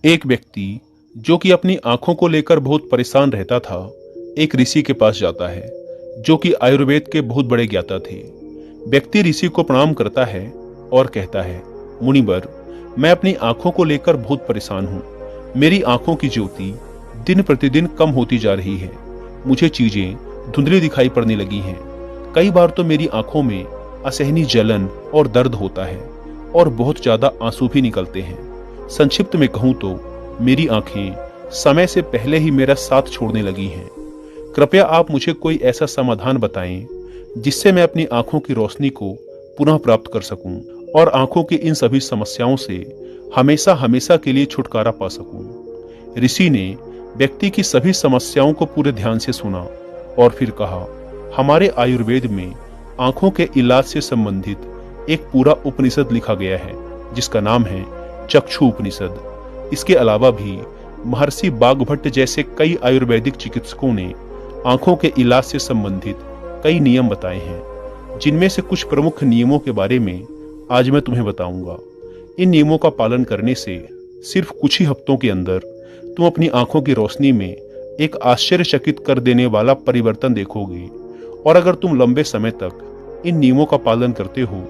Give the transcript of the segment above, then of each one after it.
एक व्यक्ति जो कि अपनी आंखों को लेकर बहुत परेशान रहता था, एक ऋषि के पास जाता है जो कि आयुर्वेद के बहुत बड़े ज्ञाता थे। व्यक्ति ऋषि को प्रणाम करता है और कहता है, मुनिवर, मैं अपनी आंखों को लेकर बहुत परेशान हूँ। मेरी आंखों की ज्योति दिन प्रतिदिन कम होती जा रही है। मुझे चीजें धुंधली दिखाई पड़ने लगी हैं। कई बार तो मेरी आंखों में असहनीय जलन और दर्द होता है और बहुत ज्यादा आंसू भी निकलते हैं। संक्षिप्त में कहूँ तो मेरी आंखें समय से पहले ही मेरा साथ छोड़ने लगी हैं। कृपया आप मुझे कोई ऐसा समाधान बताएं जिससे मैं अपनी आंखों की रोशनी को पुनः प्राप्त कर सकूं और आंखों की इन सभी समस्याओं से हमेशा हमेशा के लिए छुटकारा पा सकूं। ऋषि ने व्यक्ति की सभी समस्याओं को पूरे ध्यान से सुना और फिर कहा, हमारे आयुर्वेद में आंखों के इलाज से संबंधित एक पूरा उपनिषद लिखा गया है जिसका नाम है चक्षु उपनिषद। इसके अलावा भी महर्षि बाघभट्ट जैसे कई आयुर्वेदिक चिकित्सकों ने आंखों के इलाज से संबंधित कई नियम बताए हैं, जिनमें से कुछ प्रमुख नियमों के बारे में आज मैं तुम्हें बताऊंगा। इन नियमों का पालन करने से सिर्फ कुछ ही हफ्तों के अंदर तुम अपनी आंखों की रोशनी में एक आश्चर्यचकित कर देने वाला परिवर्तन देखोगे। और अगर तुम लंबे समय तक इन नियमों का पालन करते हो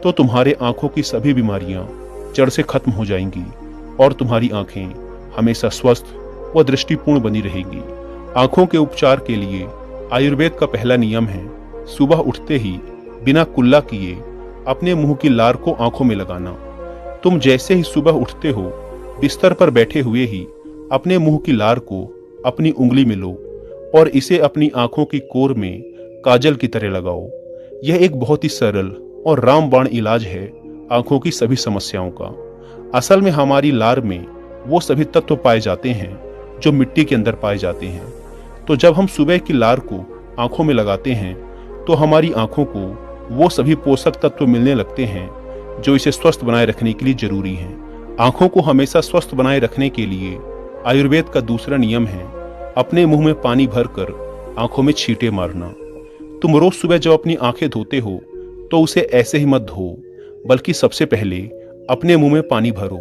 तो तुम्हारे आंखों की सभी बीमारियां जड़ से खत्म हो जाएंगी और तुम्हारी आंखें हमेशा स्वस्थ व दृष्टिपूर्ण बनी रहेगी। आंखों के उपचार के लिए आयुर्वेद का पहला नियम है, सुबह उठते ही बिना कुल्ला किए अपने मुंह की लार को आंखों में लगाना। तुम जैसे ही सुबह उठते हो, बिस्तर पर बैठे हुए ही अपने मुंह की लार को अपनी उंगली में लो और इसे अपनी आंखों की कोर में काजल की तरह लगाओ। यह एक बहुत ही सरल और रामबाण इलाज है आंखों की सभी समस्याओं का। असल में हमारी लार में वो सभी तत्व पाए जाते हैं जो मिट्टी के अंदर पाए जाते हैं। तो जब हम सुबह की लार को आंखों में लगाते हैं तो हमारी आंखों को वो सभी पोषक तत्व मिलने लगते हैं जो इसे स्वस्थ बनाए रखने के लिए जरूरी हैं। आंखों को हमेशा स्वस्थ बनाए रखने के लिए आयुर्वेद का दूसरा नियम है, अपने मुंह में पानी भरकर आंखों में छींटे मारना। तुम रोज सुबह जब अपनी आंखें धोते हो तो उसे ऐसे ही मत धो, बल्कि सबसे पहले अपने मुंह में पानी भरो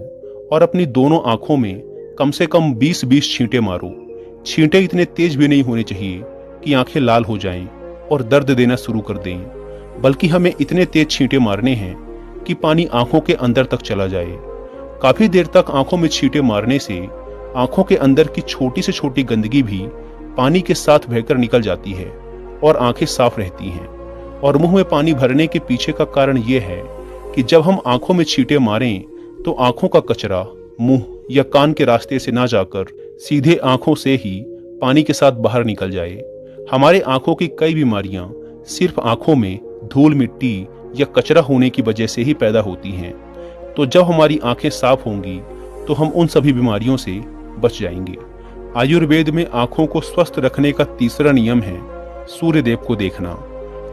और अपनी दोनों आंखों में कम से कम 20-20 छींटे मारो। छींटे इतने तेज भी नहीं होने चाहिए कि आंखें लाल हो जाएं और दर्द देना शुरू कर दें, बल्कि हमें इतने तेज छींटे मारने हैं कि पानी आंखों के अंदर तक चला जाए। काफी देर तक आंखों में छींटे मारने से आंखों के अंदर की छोटी से छोटी गंदगी भी पानी के साथ बहकर निकल जाती है और आंखें साफ रहती हैं। और मुंह में पानी भरने के पीछे का कारण यह है कि जब हम आंखों में छींटे मारें तो आंखों का कचरा मुंह या कान के रास्ते से ना जाकर सीधे आंखों से ही पानी के साथ बाहर निकल जाए। हमारे आंखों की कई बीमारियां सिर्फ आंखों में धूल मिट्टी या कचरा होने की वजह से ही पैदा होती हैं। तो जब हमारी आंखें साफ होंगी तो हम उन सभी बीमारियों से बच जाएंगे। आयुर्वेद में आंखों को स्वस्थ रखने का तीसरा नियम है सूर्य देव को देखना।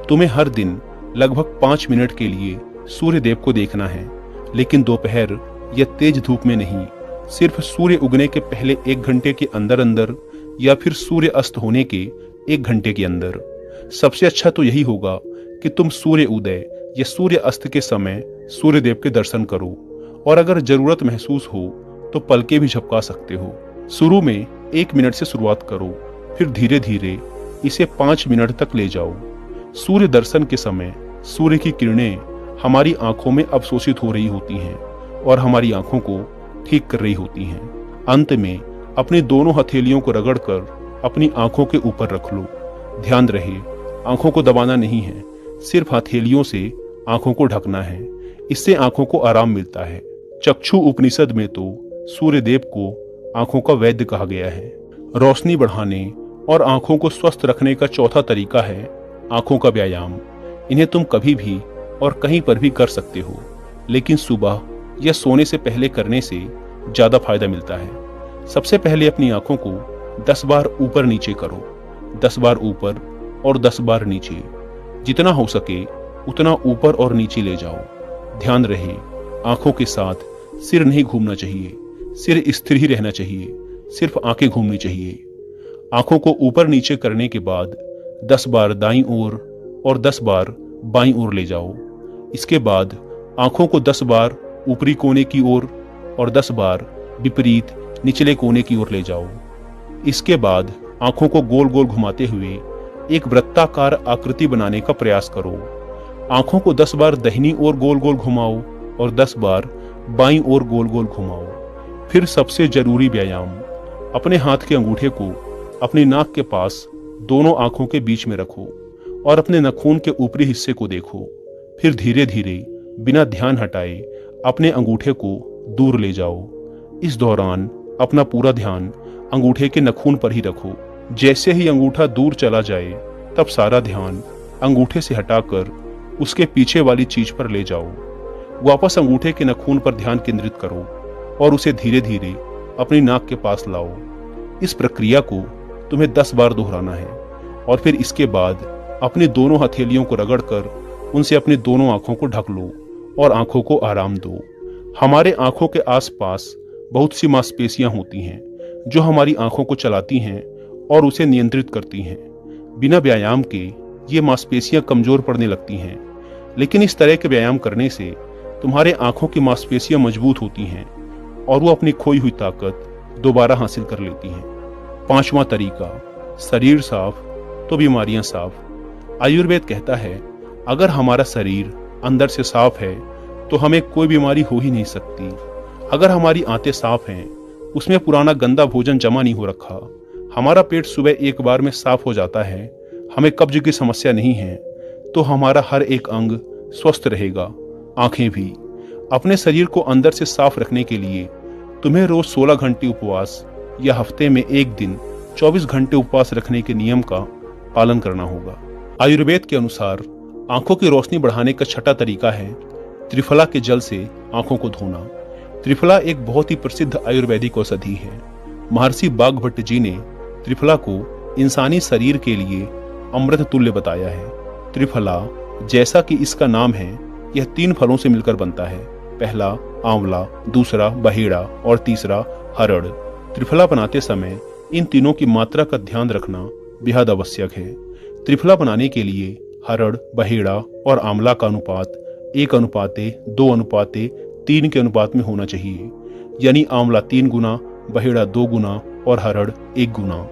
तुम्हें हर दिन लगभग 5 मिनट के लिए सूर्य देव को देखना है, लेकिन दोपहर या तेज धूप में नहीं, सिर्फ सूर्य उगने के पहले 1 घंटे के अंदर अंदर या फिर सूर्य अस्त होने के 1 घंटे के अंदर। सबसे अच्छा तो यही होगा कि तुम सूर्य उदय या सूर्य अस्त के समय सूर्य देव के दर्शन करो, और अगर जरूरत महसूस हो तो पलकें भी झपका सकते हो। शुरू में 1 मिनट से शुरुआत करो, फिर धीरे धीरे इसे 5 मिनट तक ले जाओ। सूर्य दर्शन के समय सूर्य की किरणें हमारी आंखों में अवशोषित हो रही होती हैं और हमारी आंखों को ठीक कर रही होती हैं। अंत में अपनी दोनों हथेलियों को रगड़कर अपनी आंखों के ऊपर रख लो। ध्यान रहे, आंखों को दबाना नहीं है, सिर्फ हथेलियों से आंखों को ढकना है। इससे आंखों को आराम मिलता है। चक्षु उपनिषद में तो सूर्य देव को आंखों का वैद्य कहा गया है। रोशनी बढ़ाने और आंखों को स्वस्थ रखने का चौथा तरीका है आंखों का व्यायाम। इन्हें तुम कभी भी और कहीं पर भी कर सकते हो, लेकिन सुबह या सोने से पहले करने से ज्यादा फायदा मिलता है। सबसे पहले अपनी आंखों को 10 बार ऊपर नीचे करो, 10 बार ऊपर और 10 बार नीचे। जितना हो सके उतना ऊपर और नीचे ले जाओ। ध्यान रहे, आंखों के साथ सिर नहीं घूमना चाहिए, सिर स्थिर ही रहना चाहिए, सिर्फ आंखें घूमनी चाहिए। आंखों को ऊपर नीचे करने के बाद 10 बार दाईं ओर और 10 बार बाईं ओर ले जाओ। इसके बाद आंखों को 10 बार ऊपरी कोने की ओर और 10 बार विपरीत निचले कोने की ओर ले जाओ। इसके बाद आंखों को गोल गोल घुमाते हुए एक वृत्ताकार आकृति बनाने का प्रयास करो। आंखों को 10 बार दाहिनी ओर गोल गोल घुमाओ और 10 बार बाईं ओर गोल गोल घुमाओ। फिर सबसे जरूरी व्यायाम, अपने हाथ के अंगूठे को अपनी नाक के पास दोनों आंखों के बीच में रखो और अपने नाखून के ऊपरी हिस्से को देखो। फिर धीरे धीरे बिना ध्यान हटाए अपने अंगूठे को दूर ले जाओ। इस दौरान अपना पूरा ध्यान अंगूठे के नाखून पर ही रखो। जैसे ही अंगूठा दूर चला जाए तब सारा ध्यान अंगूठे से हटाकर उसके पीछे वाली चीज पर ले जाओ। वापस अंगूठे के नाखून पर ध्यान केंद्रित करो और उसे धीरे धीरे अपनी नाक के पास लाओ। इस प्रक्रिया को तुम्हें 10 बार दोहराना है और फिर इसके बाद अपनी दोनों हथेलियों को रगड़कर उनसे अपनी दोनों आंखों को ढक लो और आंखों को आराम दो। हमारे आंखों के आसपास बहुत सी मांसपेशियां होती हैं जो हमारी आंखों को चलाती हैं और उसे नियंत्रित करती हैं। बिना व्यायाम के ये मांसपेशियां कमजोर पड़ने लगती हैं, लेकिन इस तरह के व्यायाम करने से तुम्हारे आंखों की मांसपेशियां मजबूत होती हैं और वो अपनी खोई हुई ताकत दोबारा हासिल कर लेती हैं। 5वां तरीका, शरीर साफ तो बीमारियां साफ। आयुर्वेद कहता है अगर हमारा शरीर अंदर से साफ है तो हमें कोई बीमारी हो ही नहीं सकती। अगर हमारी आंतें साफ हैं, उसमें पुराना गंदा भोजन जमा नहीं हो रखा, हमारा पेट सुबह एक बार में साफ हो जाता है, हमें कब्ज की समस्या नहीं है, तो हमारा हर एक अंग स्वस्थ रहेगा, आंखें भी। अपने शरीर को अंदर से साफ रखने के लिए तुम्हें रोज 16 घंटे उपवास या हफ्ते में एक दिन 24 घंटे उपवास रखने के नियम का पालन करना होगा। आयुर्वेद के अनुसार आंखों की रोशनी बढ़ाने का 6ठा तरीका है त्रिफला के जल से आंखों को धोना। त्रिफला एक बहुत ही प्रसिद्ध आयुर्वेदिक औषधि है। महर्षि बाघभट्ट जी ने त्रिफला को इंसानी शरीर के लिए अमृत तुल्य बताया है। त्रिफला, जैसा कि इसका नाम है, यह 3 फलों से मिलकर बनता है। पहला आंवला, दूसरा बहेड़ा और तीसरा हरड़। त्रिफला बनाते समय इन तीनों की मात्रा का ध्यान रखना बेहद आवश्यक है। त्रिफला बनाने के लिए हरड़, बहेड़ा और आंवला का अनुपात 1:2:3 के अनुपात में होना चाहिए, यानी आंवला 3 गुना, बहेड़ा 2 गुना और हरड़ 1 गुना।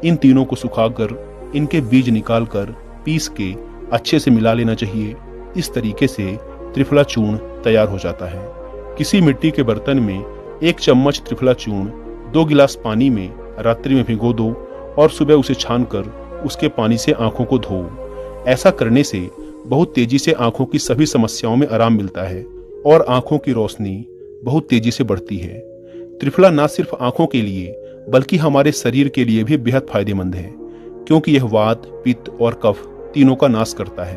इन तीनों को सुखाकर इनके बीज निकालकर पीस के अच्छे से मिला लेना चाहिए। इस तरीके से त्रिफला चूर्ण तैयार हो जाता है। किसी मिट्टी के बर्तन में 1 चम्मच त्रिफला चूर्ण 2 गिलास पानी में रात्रि में भिगो दो और सुबह उसे छानकर उसके पानी से आंखों को धो। ऐसा करने से बहुत तेजी से आंखों की सभी समस्याओं में आराम मिलता है और आंखों की रोशनी बहुत तेजी से बढ़ती है। त्रिफला न सिर्फ आंखों के लिए बल्कि हमारे शरीर के लिए भी बेहद फायदेमंद है, क्योंकि यह वात, पित्त और कफ तीनों का नाश करता है।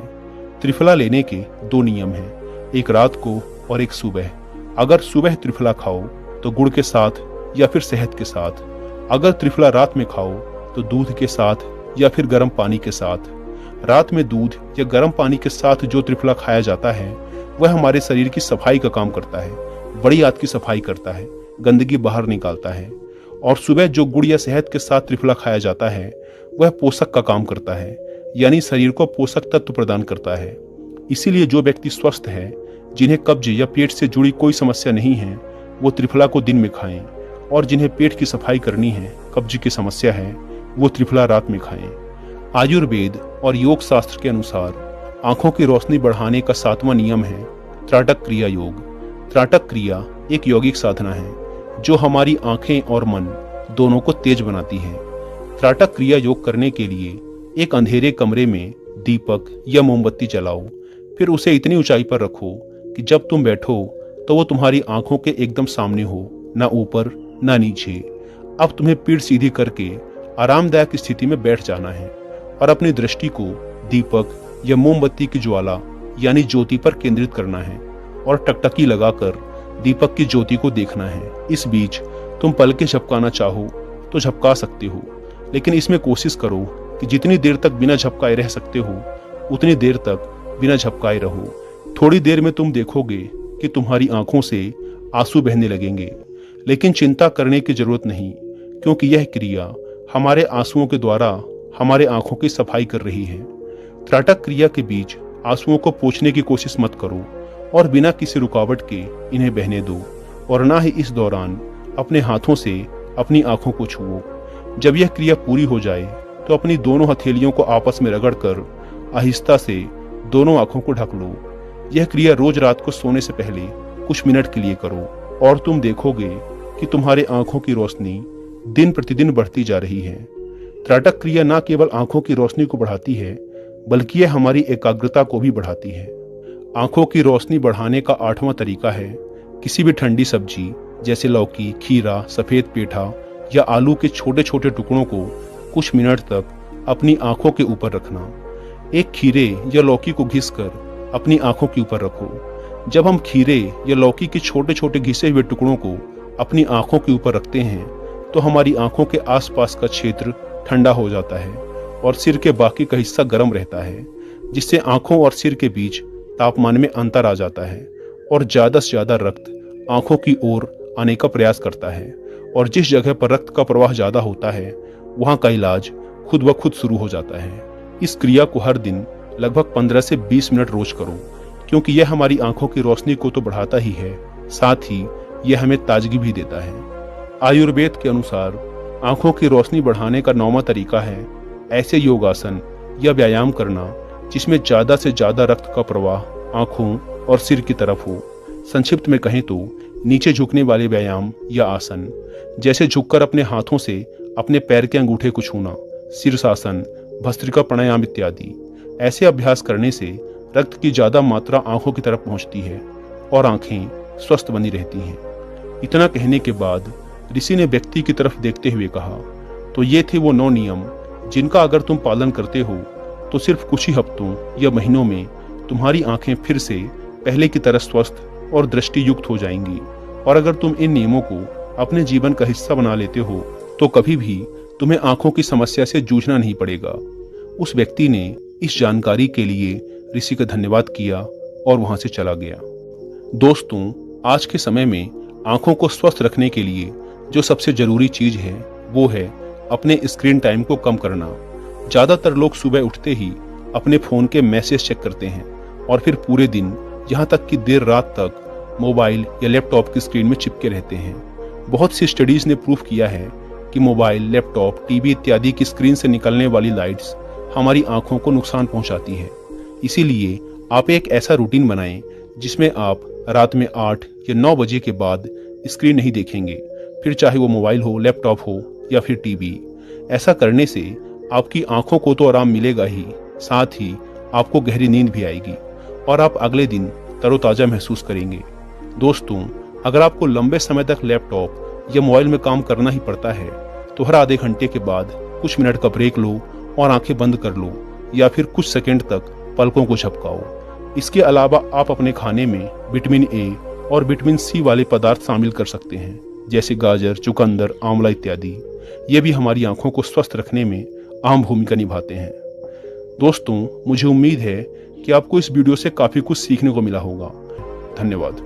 त्रिफला लेने के 2 नियम हैं, एक रात को और एक सुबह। अगर सुबह त्रिफला खाओ तो गुड़ के साथ या फिर शहद के साथ। अगर त्रिफला रात में खाओ तो दूध के साथ या फिर गर्म पानी के साथ। रात में दूध या गर्म पानी के साथ जो त्रिफला खाया जाता है वह हमारे शरीर की सफाई का काम करता है, बड़ी आंत की सफाई करता है, गंदगी बाहर निकालता है। और सुबह जो गुड़ या शहद के साथ त्रिफला खाया जाता है वह पोषक का काम करता है, यानी शरीर को पोषक तत्व प्रदान करता है। इसीलिए जो व्यक्ति स्वस्थ है, जिन्हें कब्ज या पेट से जुड़ी कोई समस्या नहीं है, वो त्रिफला को दिन में खाएं, और जिन्हें पेट की सफाई करनी है, कब्ज की समस्या है, वो त्रिफला रात में खाएं। आयुर्वेद और योग शास्त्र के अनुसार आंखों की रोशनी बढ़ाने का 7वां नियम है त्राटक क्रिया योग। त्राटक क्रिया एक यौगिक साधना है जो हमारी आंखें और मन दोनों को तेज बनाती है। त्राटक क्रिया योग करने के लिए एक अंधेरे कमरे में दीपक या मोमबत्ती जलाओ, फिर उसे इतनी ऊंचाई पर रखो कि जब तुम बैठो तो वो तुम्हारी आंखों के एकदम सामने हो, ना ऊपर ना नीचे। अब तुम्हें पीठ सीधी करके आरामदायक स्थिति में बैठ जाना है और अपनी दृष्टि को दीपक या मोमबत्ती की ज्वाला यानी ज्योति पर केंद्रित करना है और टकटकी लगाकर दीपक की ज्योति को देखना है। इस बीच तुम पलकें झपकाना चाहो तो झपका सकते हो, लेकिन इसमें कोशिश करो कि जितनी देर तक बिना झपकाए रह सकते हो उतनी देर तक बिना झपकाए रहो। थोड़ी देर में तुम देखोगे कि तुम्हारी आंखों से आंसू बहने लगेंगे, लेकिन चिंता करने की जरूरत नहीं, क्योंकि यह क्रिया हमारे आंसुओं के द्वारा हमारे आंखों की सफाई कर रही है। त्राटक क्रिया के बीच आंसुओं को पोंछने की कोशिश मत करो और बिना किसी रुकावट के इन्हें बहने दो, और ना ही इस दौरान अपने हाथों से अपनी आंखों को छुओ। जब यह क्रिया पूरी हो जाए तो अपनी दोनों हथेलियों को आपस में रगड़कर आहिस्ता से दोनों आंखों को ढक लो। यह क्रिया रोज रात को सोने से पहले कुछ मिनट के लिए करो और तुम देखोगे कि तुम्हारे आंखों की रोशनी दिन प्रतिदिन बढ़ती जा रही है। त्राटक क्रिया न केवल आंखों की रोशनी को बढ़ाती है बल्कि यह हमारी एकाग्रता को भी बढ़ाती है। आंखों की रोशनी बढ़ाने का 8वां तरीका है किसी भी ठंडी सब्जी जैसे लौकी, खीरा, सफेद पेठा या आलू के छोटे छोटे टुकड़ों को कुछ मिनट तक अपनी आंखों के ऊपर रखना। एक खीरे या लौकी को घिसकर अपनी आंखों के ऊपर रखो। जब हम खीरे या लौकी के छोटे छोटे घिसे हुए टुकड़ों को अपनी आंखों के ऊपर रखते हैं तो हमारी आंखों के आसपास का क्षेत्र ठंडा हो जाता है और सिर के बाकी का हिस्सा गर्म रहता है, जिससे आंखों और सिर के बीच तापमान में अंतर आ जाता है और ज्यादा से ज्यादा रक्त आंखों की ओर आने का प्रयास करता है। और जिस जगह पर रक्त का प्रवाह ज्यादा होता है वहां का इलाज खुद ब खुद शुरू हो जाता है। इस क्रिया को हर दिन लगभग 15 से 20 मिनट रोज करो, क्योंकि यह हमारी आंखों की रोशनी को तो बढ़ाता ही है, साथ ही यह हमें ताजगी भी देता है। आयुर्वेद के अनुसार आंखों की रोशनी बढ़ाने का 9वां तरीका है ऐसे योगासन या व्यायाम करना जिसमें ज्यादा से ज्यादा रक्त का प्रवाह आंखों और सिर की तरफ हो। संक्षिप्त में कहें तो नीचे झुकने वाले व्यायाम या आसन, जैसे झुककर अपने हाथों से अपने पैर के अंगूठे को छूना, शीर्षासन, भस्त्रिका प्राणायाम इत्यादि। ऐसे अभ्यास करने से रक्त की ज्यादा मात्रा आंखों की तरफ पहुंचती है और आंखें स्वस्थ बनी रहती हैं। इतना कहने के बाद ऋषि ने व्यक्ति की तरफ देखते हुए कहा, तो ये थे वो 9 नियम जिनका अगर तुम पालन करते हो तो सिर्फ कुछ ही हफ्तों या महीनों में तुम्हारी आंखें फिर से पहले की तरह स्वस्थ और दृष्टि युक्त हो जाएंगी। और अगर तुम इन नियमों को अपने जीवन का हिस्सा बना लेते हो तो कभी भी तुम्हें आंखों की समस्या से जूझना नहीं पड़ेगा। उस व्यक्ति ने इस जानकारी के लिए ऋषि का धन्यवाद किया और वहां से चला गया। दोस्तों, आज के समय में आंखों को स्वस्थ रखने के लिए जो सबसे जरूरी चीज है वो है अपने स्क्रीन टाइम को कम करना। ज्यादातर लोग सुबह उठते ही अपने फोन के मैसेज चेक करते हैं और फिर पूरे दिन, यहाँ तक कि देर रात तक मोबाइल या लैपटॉप की स्क्रीन में चिपके रहते हैं। बहुत सी स्टडीज ने प्रूफ किया है कि मोबाइल, लैपटॉप, टीवी इत्यादि की स्क्रीन से निकलने वाली लाइट्स हमारी आंखों को नुकसान पहुंचाती है। इसीलिए आप एक ऐसा रूटीन बनाएं जिसमें आप रात में 8 या 9 बजे के बाद स्क्रीन नहीं देखेंगे, फिर चाहे वो मोबाइल हो, लैपटॉप हो या फिर टीवी। ऐसा करने से आपकी आंखों को तो आराम मिलेगा ही, साथ ही आपको गहरी नींद भी आएगी और आप अगले दिन तरोताजा महसूस करेंगे। दोस्तों, अगर आपको लंबे समय तक लैपटॉप या मोबाइल में काम करना ही पड़ता है तो हर आधे घंटे के बाद कुछ मिनट का ब्रेक लो और आंखें बंद कर लो या फिर कुछ सेकंड तक पलकों को झपकाओ। इसके अलावा आप अपने खाने में विटामिन ए और विटामिन सी वाले पदार्थ शामिल कर सकते हैं, जैसे गाजर, चुकंदर, आंवला इत्यादि। ये भी हमारी आंखों को स्वस्थ रखने में अहम भूमिका निभाते हैं। दोस्तों, मुझे उम्मीद है कि आपको इस वीडियो से काफी कुछ सीखने को मिला होगा। धन्यवाद।